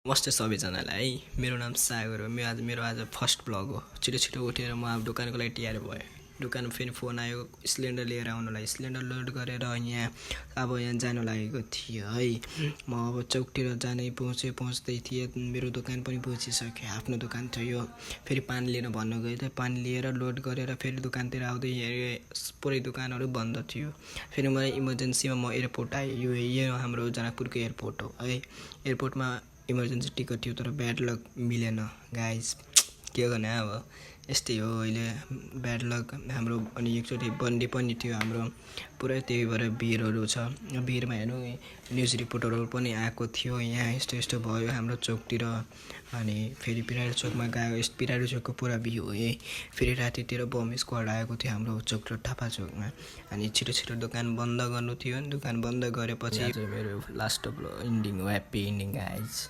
नमस्ते सबैजनालाई मेरो नाम सागर हो। मेरो आज फर्स्ट ब्लग हो। छिटो उठेर म अब दोकानको लागि तयार भएँ। दोकानमा फेरि फोन आयो सिलिन्डर लिएर आउनलाई। सिलिन्डर लोड गरेर यहाँ जान लागेको थिएँ है। म अब चौकतिर जानै पहुँच्दै थिएँ। मेरो दोकान पनि पहुँचिसक्यो। आफ्नो दोकान थियो। फेरि पानी लिन भन्नु गएको थिएँ। पानी लिएर लोड गरेर फेरि दोकानतिर आउँदै हेरेँ पुरै दोकानहरू बन्द थियो। फेरि मलाई इमर्जेन्सीमा म एयरपोर्ट आएँ। यो हाम्रो जनकपुरको एयरपोर्ट हो है। एयरपोर्टमा इमर्जेन्सी टिकट थियो तर ब्याड लक मिलेन गाइस। के गर्ने अब यस्तै हो अहिले ब्याड लक हाम्रो। अनि एकचोटि बन्दी पनि थियो हाम्रो पुरै, त्यही भएर भिडहरू छ। भिडमा हेर्नु न्युज रिपोर्टरहरू पनि आएको थियो। यहाँ यस्तो भयो हाम्रो चौकतिर। अनि फेरि पिराडी चोकमा गयो। पिराडी चोकको पुरा भ्यू हो। फेरि रातितिर बम स्क्वाड आएको थियो हाम्रो चोक र थापा चोकमा। अनि छिटो दोकान बन्द गर्नु थियो। दोकान बन्द गरेपछि मेरो लास्ट इन्डिङ हो। Happy ending guys.